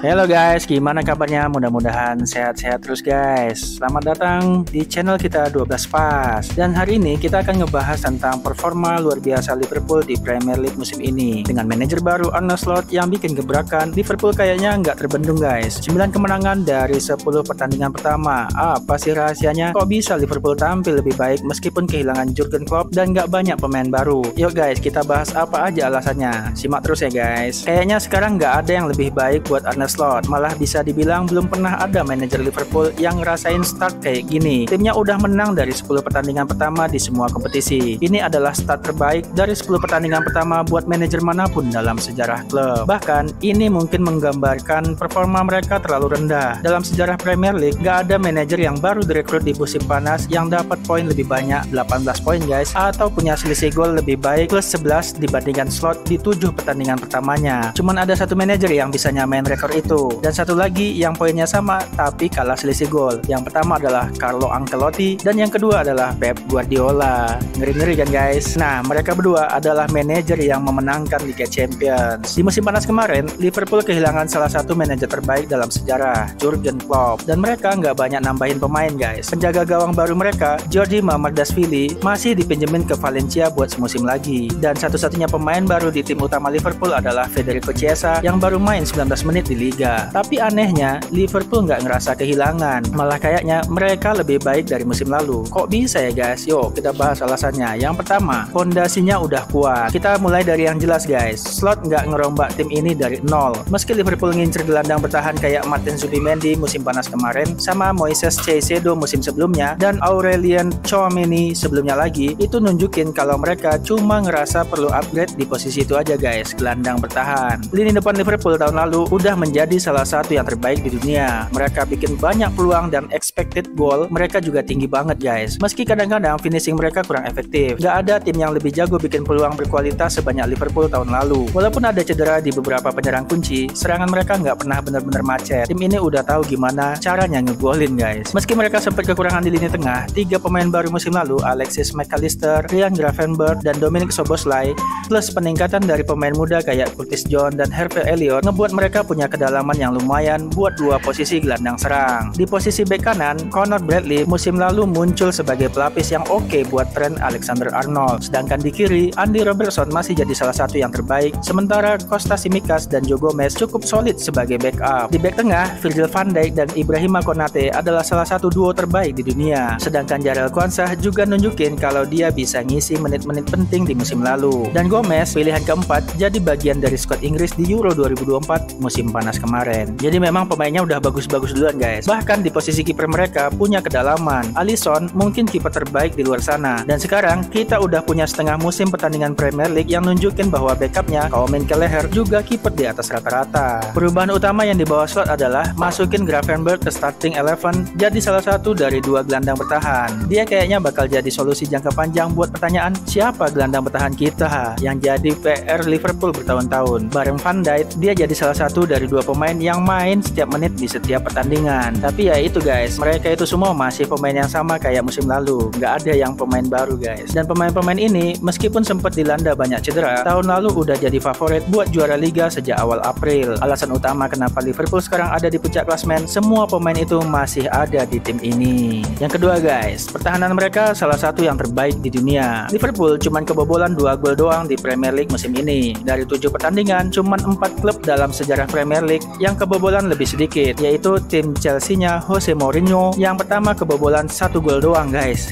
Halo guys, gimana kabarnya? Mudah-mudahan sehat-sehat terus guys. Selamat datang di channel kita 12 Pas. Dan hari ini kita akan ngebahas tentang performa luar biasa Liverpool di Premier League musim ini. Dengan manajer baru Arne Slot yang bikin gebrakan, Liverpool kayaknya nggak terbendung guys. 9 kemenangan dari 10 pertandingan pertama. Apa sih rahasianya? Kok bisa Liverpool tampil lebih baik meskipun kehilangan Jurgen Klopp dan nggak banyak pemain baru? Yuk guys, kita bahas apa aja alasannya. Simak terus ya guys. Kayaknya sekarang nggak ada yang lebih baik buat Arne Slot, malah bisa dibilang belum pernah ada manajer Liverpool yang ngerasain start kayak gini. Timnya udah menang dari 10 pertandingan pertama di semua kompetisi. Ini adalah start terbaik dari 10 pertandingan pertama buat manajer manapun dalam sejarah klub. Bahkan ini mungkin menggambarkan performa mereka terlalu rendah. Dalam sejarah Premier League gak ada manajer yang baru direkrut di musim panas yang dapat poin lebih banyak 18 poin guys, atau punya selisih gol lebih baik plus 11 dibandingkan Slot di 7 pertandingan pertamanya. Cuman ada satu manajer yang bisa nyamain rekor itu, dan satu lagi yang poinnya sama tapi kalah selisih gol. Yang pertama adalah Carlo Ancelotti dan yang kedua adalah Pep Guardiola. Ngeri-ngeri kan guys. Nah, mereka berdua adalah manajer yang memenangkan Liga Champions. Di musim panas kemarin, Liverpool kehilangan salah satu manajer terbaik dalam sejarah, Jurgen Klopp, dan mereka nggak banyak nambahin pemain guys. Penjaga gawang baru mereka, Georgi Mamardashvili, masih dipinjemin ke Valencia buat semusim lagi. Dan satu-satunya pemain baru di tim utama Liverpool adalah Federico Chiesa yang baru main 19 menit di Liga. Tapi anehnya, Liverpool nggak ngerasa kehilangan. Malah kayaknya mereka lebih baik dari musim lalu. Kok bisa ya guys? Yuk kita bahas alasannya. Yang pertama, fondasinya udah kuat. Kita mulai dari yang jelas guys. Slot nggak ngerombak tim ini dari nol. Meski Liverpool ngincer gelandang bertahan kayak Martin Zubimendi musim panas kemarin, sama Moises Caicedo musim sebelumnya, dan Aurelien Tchouameni sebelumnya lagi, itu nunjukin kalau mereka cuma ngerasa perlu upgrade di posisi itu aja guys, gelandang bertahan. Lini depan Liverpool tahun lalu udah menjadi salah satu yang terbaik di dunia. Mereka bikin banyak peluang dan expected goal mereka juga tinggi banget guys. Meski kadang-kadang finishing mereka kurang efektif. Gak ada tim yang lebih jago bikin peluang berkualitas sebanyak Liverpool tahun lalu. Walaupun ada cedera di beberapa penyerang kunci, serangan mereka nggak pernah benar-benar macet. Tim ini udah tahu gimana caranya ngegolin guys. Meski mereka sempat kekurangan di lini tengah, 3 pemain baru musim lalu, Alexis McAllister, Ryan Gravenberch, dan Dominic Szoboszlai, plus peningkatan dari pemain muda kayak Curtis Jones dan Harvey Elliott, ngebuat mereka punya kedalaman yang lumayan buat dua posisi gelandang serang. Di posisi bek kanan, Conor Bradley musim lalu muncul sebagai pelapis yang oke buat Trent Alexander-Arnold. Sedangkan di kiri, Andy Robertson masih jadi salah satu yang terbaik, sementara Kostas Tsimikas dan Joe Gomez cukup solid sebagai backup. Di bek tengah, Virgil van Dijk dan Ibrahima Konate adalah salah satu duo terbaik di dunia. Sedangkan Jarell Quansah juga nunjukin kalau dia bisa ngisi menit-menit penting di musim lalu. Dan Gomez, pilihan keempat, jadi bagian dari skuad Inggris di Euro 2024 musim panas kemarin. Jadi memang pemainnya udah bagus-bagus duluan guys. Bahkan di posisi kiper mereka punya kedalaman. Alisson mungkin kiper terbaik di luar sana. Dan sekarang kita udah punya setengah musim pertandingan Premier League yang nunjukin bahwa backupnya Kaomen Kelleher juga kiper di atas rata-rata. Perubahan utama yang dibawa Slot adalah masukin Gravenberch ke starting 11 jadi salah satu dari dua gelandang bertahan. Dia kayaknya bakal jadi solusi jangka panjang buat pertanyaan siapa gelandang bertahan kita yang jadi PR Liverpool bertahun-tahun. Bareng Van Dijk, dia jadi salah satu dari dua pemain yang main setiap menit di setiap pertandingan. Tapi ya itu guys, mereka itu semua masih pemain yang sama kayak musim lalu. Nggak ada yang pemain baru guys. Dan pemain-pemain ini meskipun sempat dilanda banyak cedera, tahun lalu udah jadi favorit buat juara Liga sejak awal April. Alasan utama kenapa Liverpool sekarang ada di puncak klasmen, semua pemain itu masih ada di tim ini. Yang kedua guys, pertahanan mereka salah satu yang terbaik di dunia. Liverpool cuman kebobolan 2 gol doang di Premier League musim ini. Dari 7 pertandingan, cuman 4 klub dalam sejarah Premier League yang kebobolan lebih sedikit, yaitu tim Chelsea-nya Jose Mourinho yang pertama kebobolan 1 gol doang guys.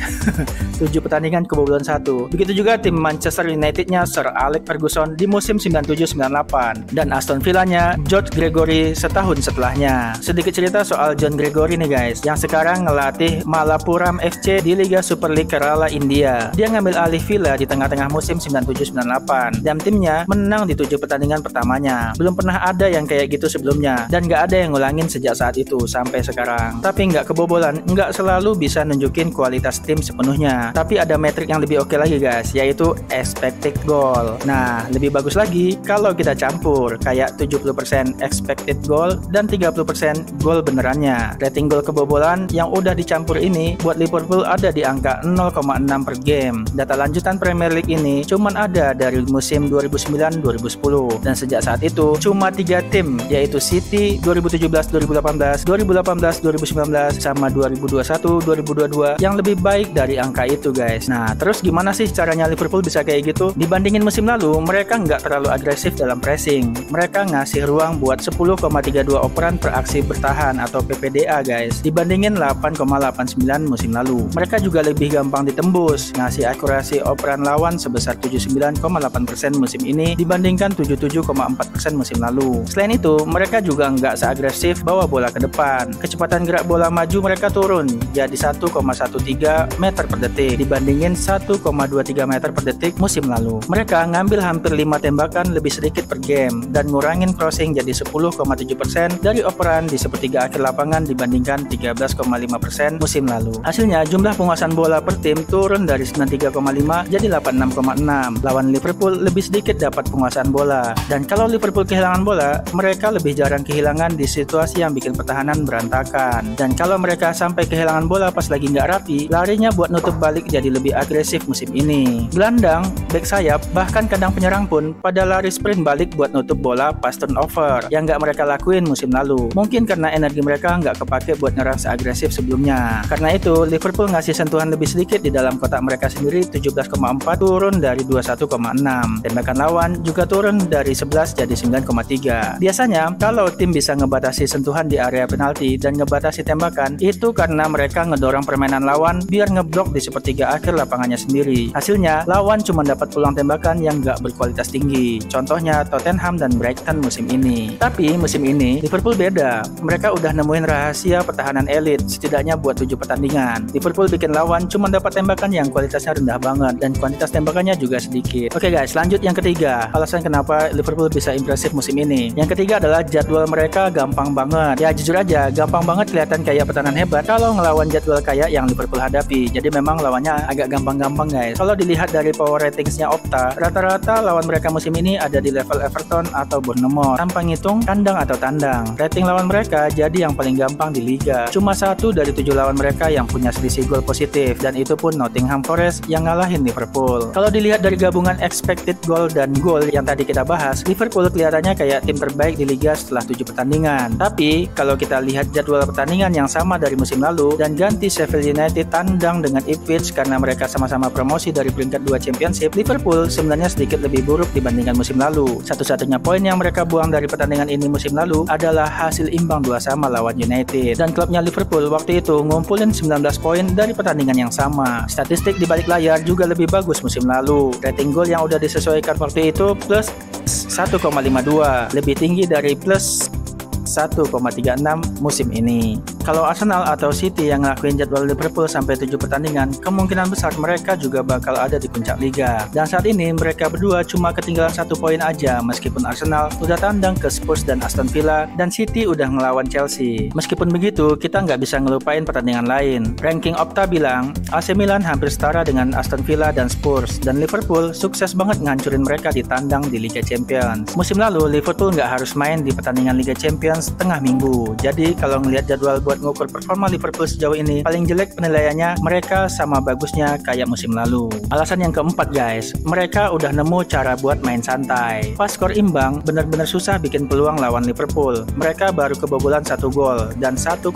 7 pertandingan kebobolan 1. Begitu juga tim Manchester United-nya Sir Alex Ferguson di musim 97-98 dan Aston Villa-nya George Gregory setahun setelahnya. Sedikit cerita soal John Gregory nih guys, yang sekarang ngelatih Malappuram FC di Liga Super League Kerala India. Dia ngambil alih Villa di tengah-tengah musim 97-98 dan timnya menang di 7 pertandingan pertamanya. Belum pernah ada yang kayak gitu sebelumnya dan nggak ada yang ngulangin sejak saat itu sampai sekarang. Tapi nggak kebobolan, nggak selalu bisa nunjukin kualitas tim sepenuhnya. Tapi ada metrik yang lebih oke lagi guys, yaitu expected goal. Nah, lebih bagus lagi kalau kita campur kayak 70% expected goal dan 30% gol benerannya. Rating gol kebobolan yang udah dicampur ini buat Liverpool ada di angka 0,6 per game. Data lanjutan Premier League ini cuman ada dari musim 2009-2010 dan sejak saat itu cuma 3 tim yaitu City 2017, 2018, 2018, 2019, sama 2021, 2022 yang lebih baik dari angka itu guys. Nah terus gimana sih caranya Liverpool bisa kayak gitu? Dibandingin musim lalu, mereka nggak terlalu agresif dalam pressing. Mereka ngasih ruang buat 10,32 operan per aksi bertahan atau PPDA guys, dibandingin 8,89 musim lalu. Mereka juga lebih gampang ditembus, ngasih akurasi operan lawan sebesar 79,8% musim ini dibandingkan 77,4% musim lalu. Selain itu, mereka juga nggak seagresif bawa bola ke depan. Kecepatan gerak bola maju mereka turun jadi 1,13 meter per detik dibandingin 1,23 meter per detik musim lalu. Mereka ngambil hampir 5 tembakan lebih sedikit per game dan ngurangin crossing jadi 10,7% dari operan di sepertiga akhir lapangan dibandingkan 13,5% musim lalu. Hasilnya jumlah penguasaan bola per tim turun dari 93,5 jadi 86,6. Lawan Liverpool lebih sedikit dapat penguasaan bola, dan kalau Liverpool kehilangan bola, mereka lebih jarang kehilangan di situasi yang bikin pertahanan berantakan. Dan kalau mereka sampai kehilangan bola pas lagi nggak rapi, larinya buat nutup balik jadi lebih agresif musim ini. Gelandang, back sayap, bahkan kadang penyerang pun pada lari sprint balik buat nutup bola pas turnover yang nggak mereka lakuin musim lalu. Mungkin karena energi mereka nggak kepake buat nyerang seagresif sebelumnya. Karena itu, Liverpool ngasih sentuhan lebih sedikit di dalam kotak mereka sendiri 17,4 turun dari 21,6. Tembakan lawan juga turun dari 11 jadi 9,3. Biasanya kalau tim bisa ngebatasi sentuhan di area penalti dan ngebatasi tembakan, itu karena mereka ngedorong permainan lawan biar ngeblok di sepertiga akhir lapangannya sendiri. Hasilnya, lawan cuma dapat peluang tembakan yang nggak berkualitas tinggi. Contohnya Tottenham dan Brighton musim ini. Tapi musim ini Liverpool beda. Mereka udah nemuin rahasia pertahanan elit setidaknya buat 7 pertandingan. Liverpool bikin lawan cuma dapat tembakan yang kualitasnya rendah banget dan kuantitas tembakannya juga sedikit. Oke guys, lanjut yang ketiga. Alasan kenapa Liverpool bisa impresif musim ini. Yang ketiga adalah jadwal mereka gampang banget. Ya jujur aja, gampang banget kelihatan kayak pertahanan hebat kalau ngelawan jadwal kayak yang Liverpool hadapi. Jadi memang lawannya agak gampang-gampang guys. Kalau dilihat dari power ratingsnya Opta, rata-rata lawan mereka musim ini ada di level Everton atau Bournemouth tanpa ngitung kandang atau tandang. Rating lawan mereka jadi yang paling gampang di liga. Cuma 1 dari 7 lawan mereka yang punya selisih gol positif, dan itu pun Nottingham Forest yang ngalahin Liverpool. Kalau dilihat dari gabungan expected goal dan gol yang tadi kita bahas, Liverpool kelihatannya kayak tim terbaik di liga setelah 7 pertandingan. Tapi kalau kita lihat jadwal pertandingan yang sama dari musim lalu dan ganti Sheffield United tandang dengan Ipswich karena mereka sama-sama promosi dari peringkat 2 Championship, Liverpool sebenarnya sedikit lebih buruk dibandingkan musim lalu. Satu-satunya poin yang mereka buang dari pertandingan ini musim lalu adalah hasil imbang 2-2 lawan United. Dan klubnya Liverpool waktu itu ngumpulin 19 poin dari pertandingan yang sama. Statistik di balik layar juga lebih bagus musim lalu. Rating gol yang udah disesuaikan waktu itu plus 1,52, lebih tinggi dari plus 1,36 musim ini. Kalau Arsenal atau City yang ngelakuin jadwal Liverpool sampai 7 pertandingan, kemungkinan besar mereka juga bakal ada di puncak liga. Dan saat ini mereka berdua cuma ketinggalan 1 poin aja, meskipun Arsenal udah tandang ke Spurs dan Aston Villa, dan City udah ngelawan Chelsea. Meskipun begitu, kita nggak bisa ngelupain pertandingan lain. Ranking Opta bilang AC Milan hampir setara dengan Aston Villa dan Spurs, dan Liverpool sukses banget ngancurin mereka di tandang di Liga Champions. Musim lalu Liverpool nggak harus main di pertandingan Liga Champions tengah minggu. Jadi kalau ngelihat jadwal buat ngukur performa Liverpool sejauh ini, paling jelek penilaiannya mereka sama bagusnya kayak musim lalu. Alasan yang keempat guys, mereka udah nemu cara buat main santai. Pas skor imbang, bener-bener susah bikin peluang lawan Liverpool. Mereka baru kebobolan 1 gol dan 1,06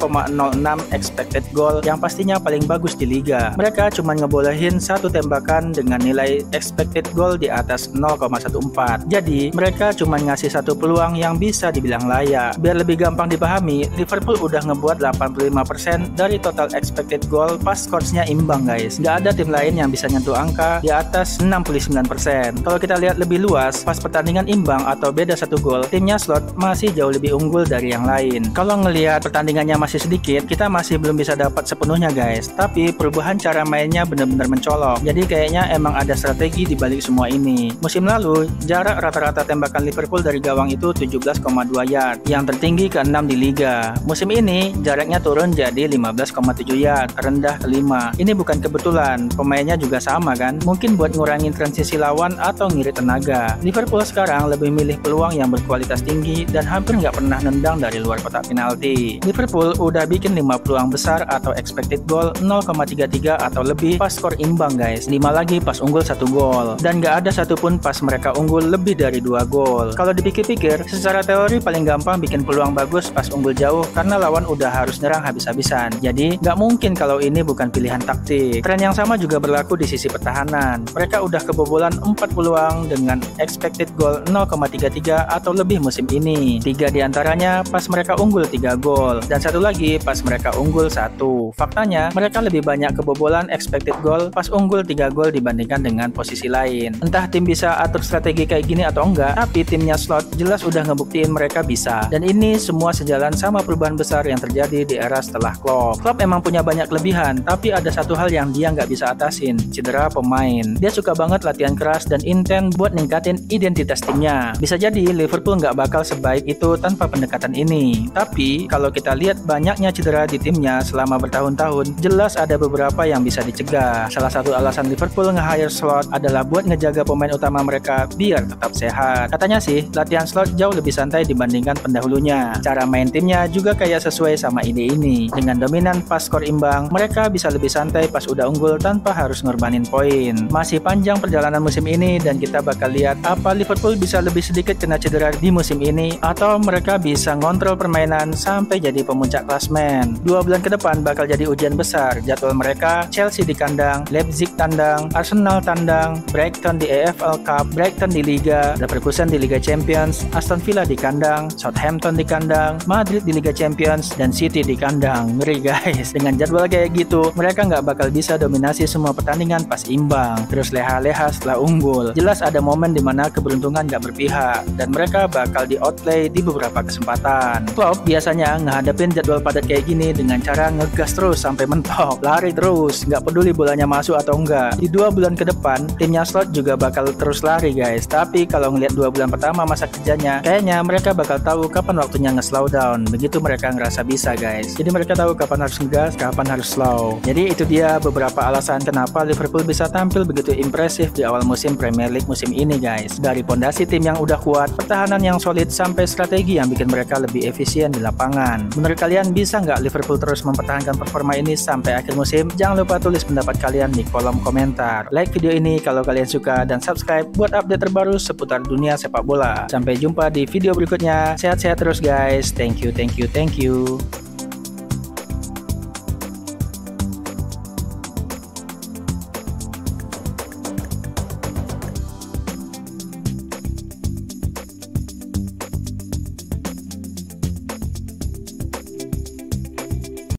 expected goal yang pastinya paling bagus di liga. Mereka cuma ngebolehin 1 tembakan dengan nilai expected goal di atas 0,14. Jadi mereka cuma ngasih 1 peluang yang bisa dibilang layak. Biar lebih gampang dipahami, Liverpool udah ngebuat 85% dari total expected goal pas skornya imbang guys. Nggak ada tim lain yang bisa nyentuh angka di atas 69%. Kalau kita lihat lebih luas, pas pertandingan imbang atau beda 1 gol, timnya Slot masih jauh lebih unggul dari yang lain. Kalau ngelihat pertandingannya masih sedikit, kita masih belum bisa dapat sepenuhnya guys. Tapi perubahan cara mainnya benar-benar mencolok. Jadi kayaknya emang ada strategi di balik semua ini. Musim lalu, jarak rata-rata tembakan Liverpool dari gawang itu 17,2 yard, yang tertinggi ke-6 di liga. Musim ini, jarak direknya turun jadi 15,7 yard, rendah kelima. Ini bukan kebetulan, pemainnya juga sama kan? Mungkin buat ngurangin transisi lawan atau ngirit tenaga. Liverpool sekarang lebih milih peluang yang berkualitas tinggi dan hampir nggak pernah nendang dari luar kotak penalti. Liverpool udah bikin 5 peluang besar atau expected goal 0,33 atau lebih pas skor imbang guys. 5 lagi pas unggul 1 gol. Dan nggak ada satupun pas mereka unggul lebih dari 2 gol. Kalau dipikir-pikir, secara teori paling gampang bikin peluang bagus pas unggul jauh karena lawan udah harus nyerang habis-habisan. Jadi nggak mungkin kalau ini bukan pilihan taktik. Tren yang sama juga berlaku di sisi pertahanan. Mereka udah kebobolan 4 peluang dengan expected goal 0,33 atau lebih musim ini. 3 diantaranya pas mereka unggul 3 gol dan 1 lagi pas mereka unggul 1. Faktanya mereka lebih banyak kebobolan expected goal pas unggul 3 gol dibandingkan dengan posisi lain. Entah tim bisa atur strategi kayak gini atau enggak, tapi timnya Slot jelas udah ngebuktiin mereka bisa. Dan ini semua sejalan sama perubahan besar yang terjadi di era setelah Klopp. Klopp emang punya banyak kelebihan, tapi ada satu hal yang dia nggak bisa atasin, cedera pemain. Dia suka banget latihan keras dan intens buat ningkatin identitas timnya. Bisa jadi Liverpool nggak bakal sebaik itu tanpa pendekatan ini. Tapi kalau kita lihat banyaknya cedera di timnya selama bertahun-tahun, jelas ada beberapa yang bisa dicegah. Salah satu alasan Liverpool nge-hire Slot adalah buat ngejaga pemain utama mereka biar tetap sehat. Katanya sih, latihan Slot jauh lebih santai dibandingkan pendahulunya. Cara main timnya juga kayak sesuai sama ide ini. Dengan dominan pas skor imbang, mereka bisa lebih santai pas udah unggul tanpa harus ngorbanin poin. Masih panjang perjalanan musim ini dan kita bakal lihat apa Liverpool bisa lebih sedikit kena cedera di musim ini atau mereka bisa ngontrol permainan sampai jadi pemuncak klasmen. 2 bulan ke depan bakal jadi ujian besar. Jadwal mereka Chelsea di kandang, Leipzig tandang, Arsenal tandang, Brighton di AFL Cup, Brighton di Liga, Leverkusen di Liga Champions, Aston Villa di kandang, Southampton di kandang, Madrid di Liga Champions, dan City di kandang. Ngeri guys, dengan jadwal kayak gitu mereka nggak bakal bisa dominasi semua pertandingan pas imbang, terus leha-leha setelah unggul. Jelas ada momen dimana keberuntungan nggak berpihak dan mereka bakal di outplay di beberapa kesempatan. Klopp biasanya ngehadapin jadwal padat kayak gini dengan cara ngegas terus sampai mentok, lari terus, nggak peduli bolanya masuk atau enggak. Di 2 bulan ke depan timnya Slot juga bakal terus lari guys, tapi kalau ngeliat 2 bulan pertama masa kerjanya, kayaknya mereka bakal tahu kapan waktunya nge-slow down. Begitu mereka ngerasa bisa guys. Jadi mereka tahu kapan harus ngegas, kapan harus slow. Jadi itu dia beberapa alasan kenapa Liverpool bisa tampil begitu impresif di awal musim Premier League musim ini guys. Dari pondasi tim yang udah kuat, pertahanan yang solid, sampai strategi yang bikin mereka lebih efisien di lapangan. Menurut kalian bisa nggak Liverpool terus mempertahankan performa ini sampai akhir musim? Jangan lupa tulis pendapat kalian di kolom komentar. Like video ini kalau kalian suka dan subscribe buat update terbaru seputar dunia sepak bola. Sampai jumpa di video berikutnya. Sehat-sehat terus guys. Thank you.